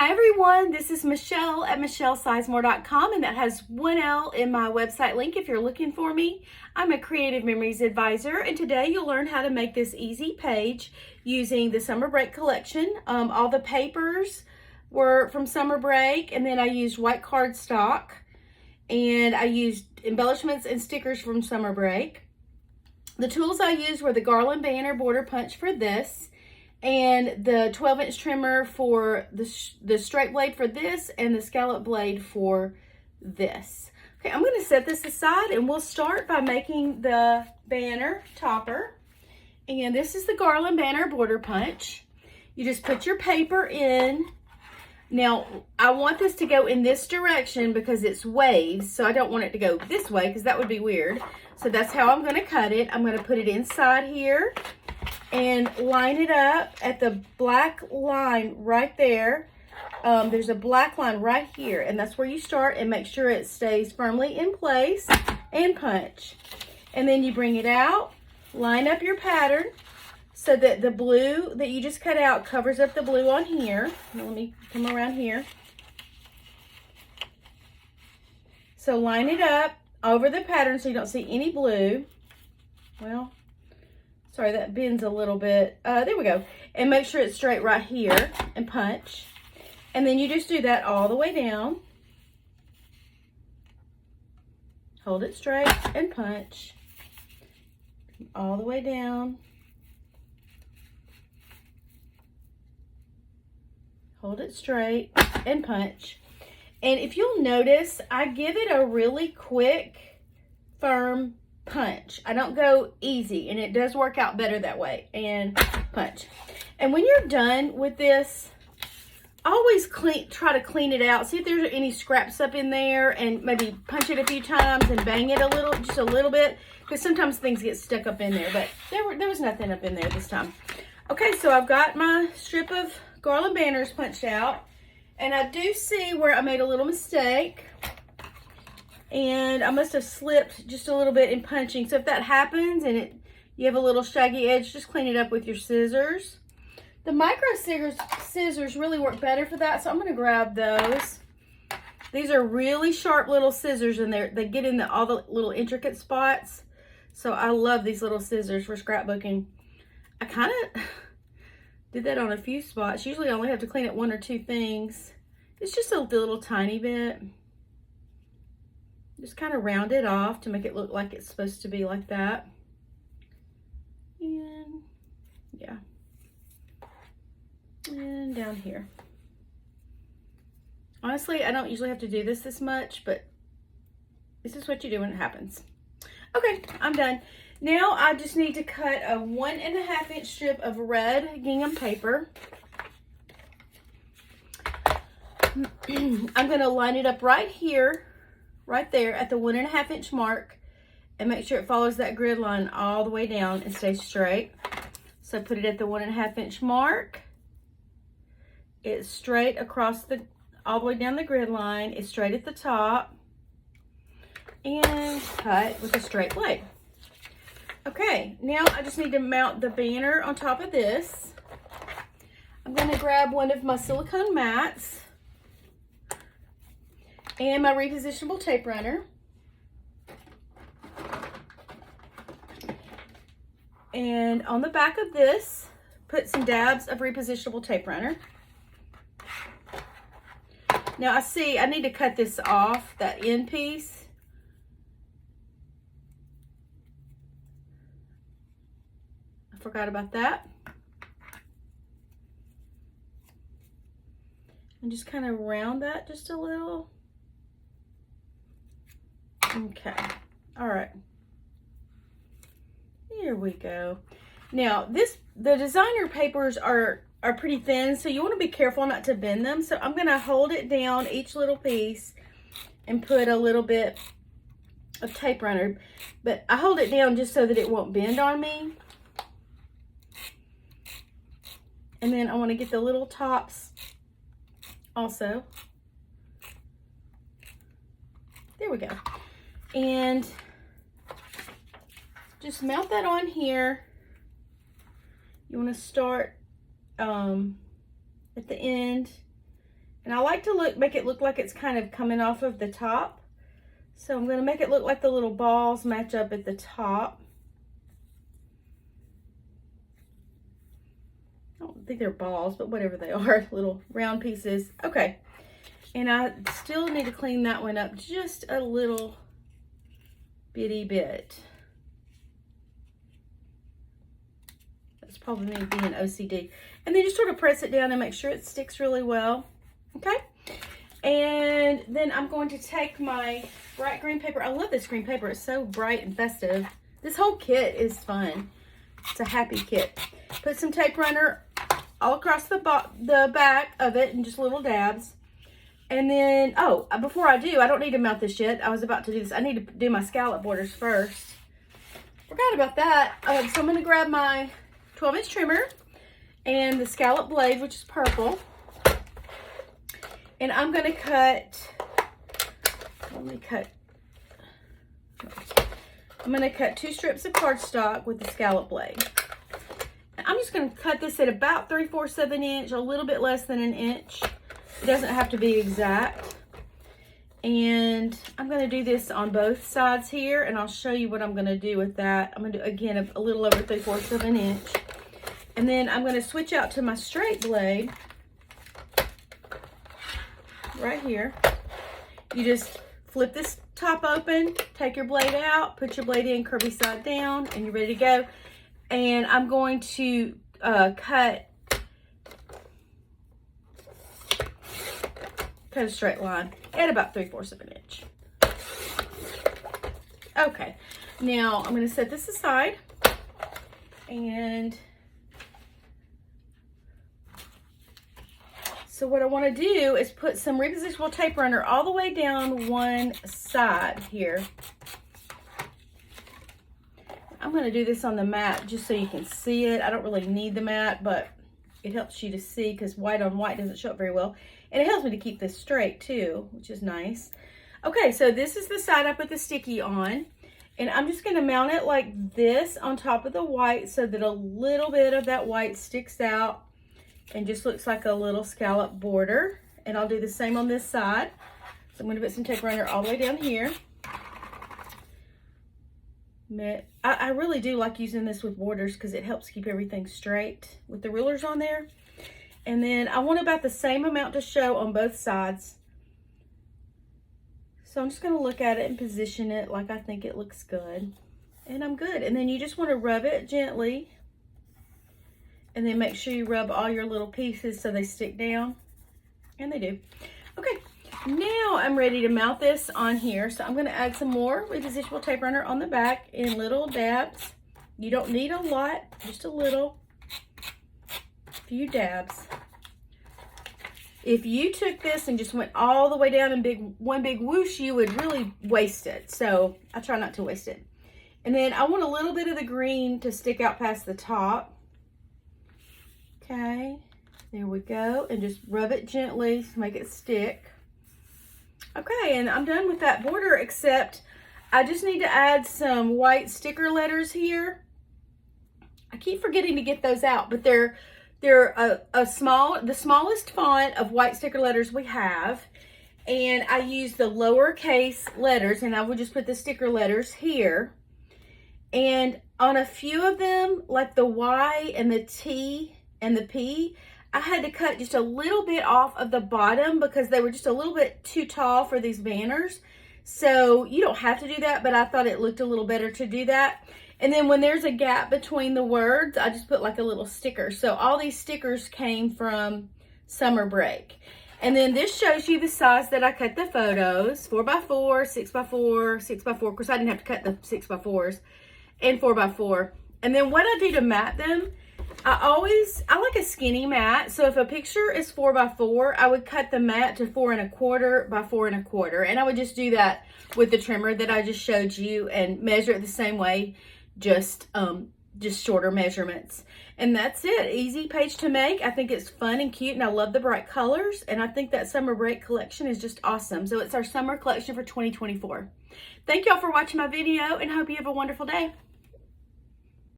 Hi everyone, this is Michelle at michellesizemore.com, and that has one L in my website link if you're looking for me. I'm a Creative Memories Advisor, and today you'll learn how to make this easy page using the Summer Break collection. All the papers were from Summer Break, and then I used white cardstock, and I used embellishments and stickers from Summer Break. The tools I used were the Garland Banner Border Punch for this, and the 12-inch trimmer for the straight blade for this, and the scallop blade for this. Okay, I'm going to set this aside, and we'll start by making the banner topper. And this is the Garland Banner Border Punch. You just put your paper in. Now, I want this to go in this direction because it's waves, so I don't want it to go this way because that would be weird. So that's how I'm going to cut it. I'm going to put it inside here and line it up at the black line right there. There's a black line right here, and that's where you start, and make sure it stays firmly in place, and punch. And then you bring it out, line up your pattern so that the blue that you just cut out covers up the blue on here. Now, let me come around here. So line it up over the pattern so you don't see any blue. Well, sorry, that bends a little bit. There we go. And make sure it's straight right here and punch. And then you just do that all the way down. Hold it straight and punch. All the way down. Hold it straight and punch. And if you'll notice, I give it a really quick, firm punch. I don't go easy, and it does work out better that way. And punch. And when you're done with this, always try to clean it out. See if there's any scraps up in there, and maybe punch it a few times and bang it a little, just a little bit, because sometimes things get stuck up in there. But there was nothing up in there this time. Okay, so I've got my strip of Garland banners punched out, and I do see where I made a little mistake. And I must have slipped just a little bit in punching. So if that happens and you have a little shaggy edge, just clean it up with your scissors. The micro scissors really work better for that, so I'm going to grab those. These are really sharp little scissors, and they get in all the little intricate spots. So I love these little scissors for scrapbooking. I kind of did that on a few spots. Usually I only have to clean up one or two things. It's just a little tiny bit. Just kind of round it off to make it look like it's supposed to be like that. And yeah. And down here. Honestly, I don't usually have to do this much, but this is what you do when it happens. Okay, I'm done. Now I just need to cut a 1.5 inch strip of red gingham paper. I'm going to line it up right here, right there at the 1.5 inch mark, and make sure it follows that grid line all the way down and stays straight. So put it at the 1.5 inch mark. It's straight across all the way down the grid line. It's straight at the top, and cut with a straight blade. Okay, now I just need to mount the banner on top of this. I'm going to grab one of my silicone mats and my repositionable tape runner. And on the back of this, put some dabs of repositionable tape runner. Now I see I need to cut this off, that end piece. I forgot about that. And just kind of round that just a little. Okay, all right. Here we go. Now the designer papers are pretty thin, so you want to be careful not to bend them. So I'm going to hold it down, each little piece, and put a little bit of tape runner. But I hold it down just so that it won't bend on me. And then I want to get the little tops also. There we go. And just mount that on here. You want to start at the end And I like to make it look like it's kind of coming off of the top. So I'm going to make it look like the little balls match up at the top. I don't think they're balls, but whatever they are, little round pieces. Okay. And I still need to clean that one up just a little bitty bit. That's probably me being OCD. And then just sort of press it down and make sure it sticks really well. Okay. And then I'm going to take my bright green paper. I love this green paper. It's so bright and festive. This whole kit is fun. It's a happy kit. Put some tape runner all across the back of it and just little dabs. And then, oh, before I do, I don't need to mount this yet. I was about to do this. I need to do my scallop borders first. Forgot about that. So I'm going to grab my 12-inch trimmer and the scallop blade, which is purple. And I'm going to cut, I'm going to cut 2 strips of cardstock with the scallop blade. And I'm just going to cut this at about 3/4 of an inch, a little bit less than an inch. It doesn't have to be exact. And I'm going to do this on both sides here, and I'll show you what I'm going to do with that. I'm going to do, again, a little over 3/4 of an inch. And then I'm going to switch out to my straight blade right here. You just flip this top open, take your blade out, put your blade in curvy side down, and you're ready to go. And I'm going to cut a straight line at about 3/4 of an inch. Okay, now I'm going to set this aside, and so what I want to do is put some repositionable tape runner all the way down one side here. I'm going to do this on the mat just so you can see it. I don't really need the mat, but it helps you to see because white on white doesn't show up very well. And it helps me to keep this straight too, which is nice. Okay, so this is the side I put the sticky on. And I'm just going to mount it like this on top of the white so that a little bit of that white sticks out and just looks like a little scallop border. And I'll do the same on this side. So I'm going to put some tape runner all the way down here. I really do like using this with borders because it helps keep everything straight with the rulers on there. And then I want about the same amount to show on both sides. So I'm just going to look at it and position it like I think it looks good. And I'm good. And then you just want to rub it gently. And then make sure you rub all your little pieces so they stick down. And they do. Okay. Now I'm ready to mount this on here. So I'm going to add some more repositionable tape runner on the back in little dabs. You don't need a lot, just a little. Few dabs. If you took this and just went all the way down in one big whoosh, you would really waste it. So I try not to waste it. And then I want a little bit of the green to stick out past the top. Okay, there we go. And just rub it gently to make it stick. Okay, and I'm done with that border, except I just need to add some white sticker letters here. I keep forgetting to get those out, but they're the smallest font of white sticker letters we have. And I use the lowercase letters, and I will just put the sticker letters here. And on a few of them, like the Y and the T and the P, I had to cut just a little bit off of the bottom because they were just a little bit too tall for these banners. So you don't have to do that, but I thought it looked a little better to do that. And then when there's a gap between the words, I just put like a little sticker. So all these stickers came from summer break. And then this shows you the size that I cut the photos, 4x4, 6x4, 6x4. Of course, I didn't have to cut the 6x4s, and 4x4. And then what I do to mat them, I like a skinny mat. So if a picture is 4x4, I would cut the mat to 4 1/4 by 4 1/4. And I would just do that with the trimmer that I just showed you and measure it the same way, just shorter measurements. And that's it. Easy page to make. I think it's fun and cute, and I love the bright colors. And I think that summer break collection is just awesome. So it's our summer collection for 2024. Thank y'all for watching my video, and I hope you have a wonderful day.